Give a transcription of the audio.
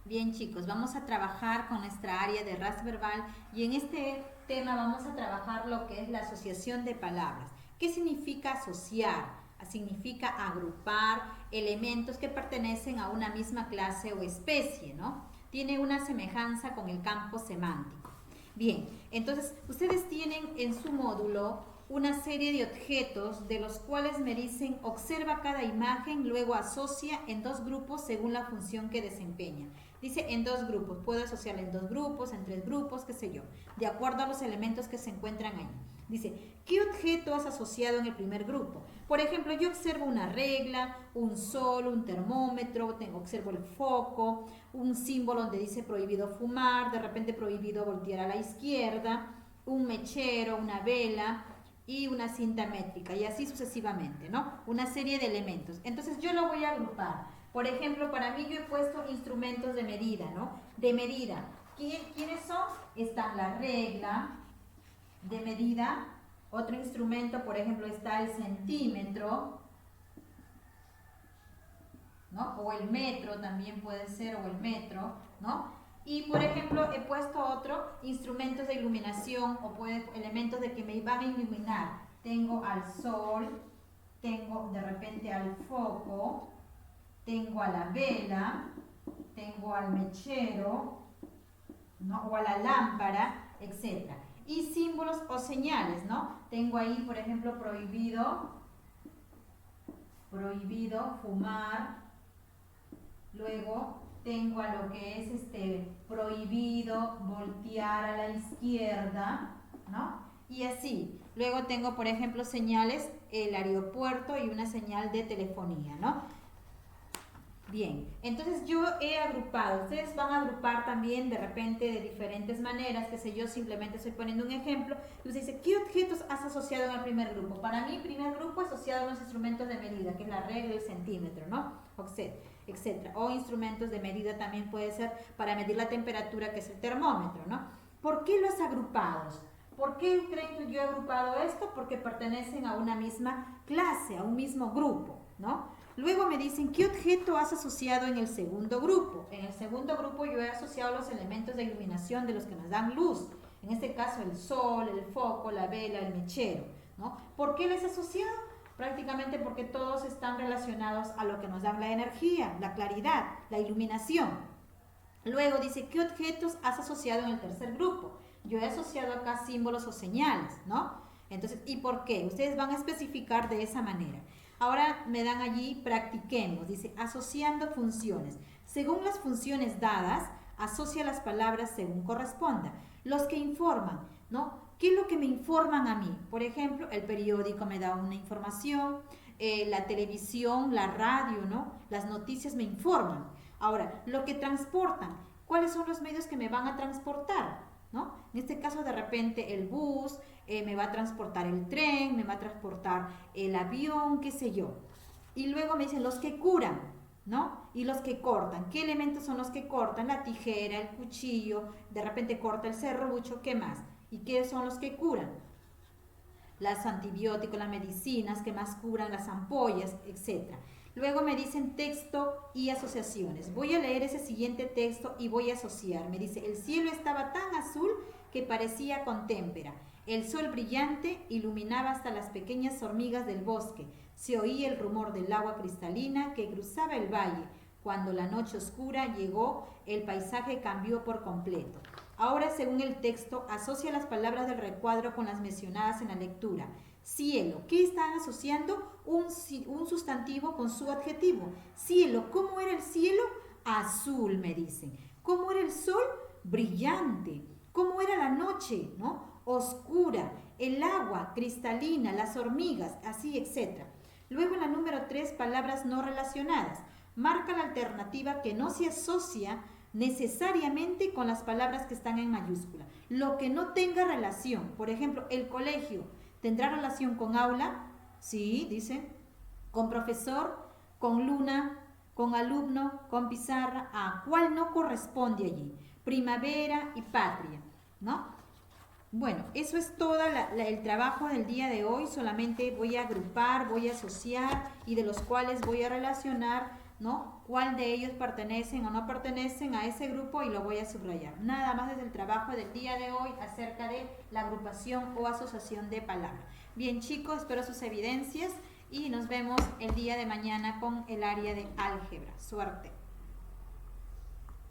Bien, chicos, vamos a trabajar con nuestra área de ras verbal y en este tema vamos a trabajar lo que es la asociación de palabras. ¿Qué significa asociar? Significa agrupar elementos que pertenecen a una misma clase o especie, ¿no? Tiene una semejanza con el campo semántico. Bien, entonces ustedes tienen en su módulo una serie de objetos de los cuales me dicen observa cada imagen, luego asocia en dos grupos según la función que desempeña. Dice en dos grupos, puedo asociarla en dos grupos, en tres grupos, qué sé yo, de acuerdo a los elementos que se encuentran ahí. Dice, ¿qué objeto has asociado en el primer grupo? Por ejemplo, yo observo una regla, un sol, un termómetro, observo el foco, un símbolo donde dice prohibido fumar, de repente prohibido voltear a la izquierda, un mechero, una vela y una cinta métrica y así sucesivamente, ¿no? Una serie de elementos. Entonces yo lo voy a agrupar. Por ejemplo, para mí yo he puesto instrumentos de medida, ¿no? De medida. ¿Quiénes son? Están la regla de medida. Otro instrumento, por ejemplo, está el centímetro, ¿no? O el metro también puede ser, o el metro, ¿no? Y, por ejemplo, he puesto otro, instrumentos de iluminación o elementos de que me van a iluminar. Tengo al sol, tengo de repente al foco, tengo a la vela, tengo al mechero, ¿no? O a la lámpara, etc. Y símbolos o señales, ¿no? Tengo ahí, por ejemplo, prohibido fumar. Luego tengo a lo que es prohibido voltear a la izquierda, ¿no? Y así. Luego tengo, por ejemplo, señales, el aeropuerto y una señal de telefonía, ¿no? Bien, entonces yo he agrupado, ustedes van a agrupar también de repente de diferentes maneras, que sé yo, simplemente estoy poniendo un ejemplo, y usted dice, ¿qué objetos has asociado en el primer grupo? Para mí, primer grupo asociado a los instrumentos de medida, que es la regla, el centímetro, ¿no? Etcétera. O instrumentos de medida también puede ser para medir la temperatura, que es el termómetro, ¿no? ¿Por qué los agrupados? ¿Por qué creen que yo he agrupado esto? Porque pertenecen a una misma clase, a un mismo grupo, ¿no? Luego me dicen, ¿qué objeto has asociado en el segundo grupo? En el segundo grupo yo he asociado los elementos de iluminación de los que nos dan luz. En este caso el sol, el foco, la vela, el mechero, ¿no? ¿Por qué les he asociado? Prácticamente porque todos están relacionados a lo que nos dan la energía, la claridad, la iluminación. Luego dice, ¿qué objetos has asociado en el tercer grupo? Yo he asociado acá símbolos o señales, ¿no? Entonces, ¿y por qué? Ustedes van a especificar de esa manera. Ahora me dan allí, practiquemos, dice, asociando funciones. Según las funciones dadas, asocia las palabras según corresponda. Los que informan, ¿no? ¿Qué es lo que me informan a mí? Por ejemplo, el periódico me da una información, la televisión, la radio, ¿no? Las noticias me informan. Ahora, lo que transportan, ¿cuáles son los medios que me van a transportar? ¿No? En este caso, de repente, el bus, me va a transportar el tren, me va a transportar el avión, qué sé yo. Y luego me dicen los que curan, ¿no? Y los que cortan. ¿Qué elementos son los que cortan? La tijera, el cuchillo, de repente corta el serrucho, ¿qué más? ¿Y qué son los que curan? Los antibióticos, las medicinas que más curan, las ampollas, etc. Luego me dicen texto y asociaciones. Voy a leer ese siguiente texto y voy a asociar. Me dice, el cielo estaba tan azul que parecía con témpera. El sol brillante iluminaba hasta las pequeñas hormigas del bosque. Se oía el rumor del agua cristalina que cruzaba el valle. Cuando la noche oscura llegó, el paisaje cambió por completo. Ahora, según el texto, asocia las palabras del recuadro con las mencionadas en la lectura. Cielo, ¿qué están asociando? Un sustantivo con su adjetivo. Cielo, ¿cómo era el cielo? Azul, me dicen. ¿Cómo era el sol? Brillante. ¿Cómo era la noche? ¿No? Oscura. El agua, cristalina, las hormigas, así, etc. Luego en la número 3, palabras no relacionadas. Marca la alternativa que no se asocia necesariamente con las palabras que están en mayúscula. Lo que no tenga relación. Por ejemplo, el colegio. ¿Tendrá relación con aula? Sí, dice. Con profesor, con luna, con alumno, con pizarra. ¿A cuál no corresponde allí? Primavera y patria, ¿no? Bueno, eso es todo el trabajo del día de hoy. Solamente voy a agrupar, voy a asociar y de los cuales voy a relacionar ¿no? Cuál de ellos pertenecen o no pertenecen a ese grupo y lo voy a subrayar. Nada más es el trabajo del día de hoy acerca de la agrupación o asociación de palabras. Bien, chicos, espero sus evidencias y nos vemos el día de mañana con el área de álgebra. Suerte.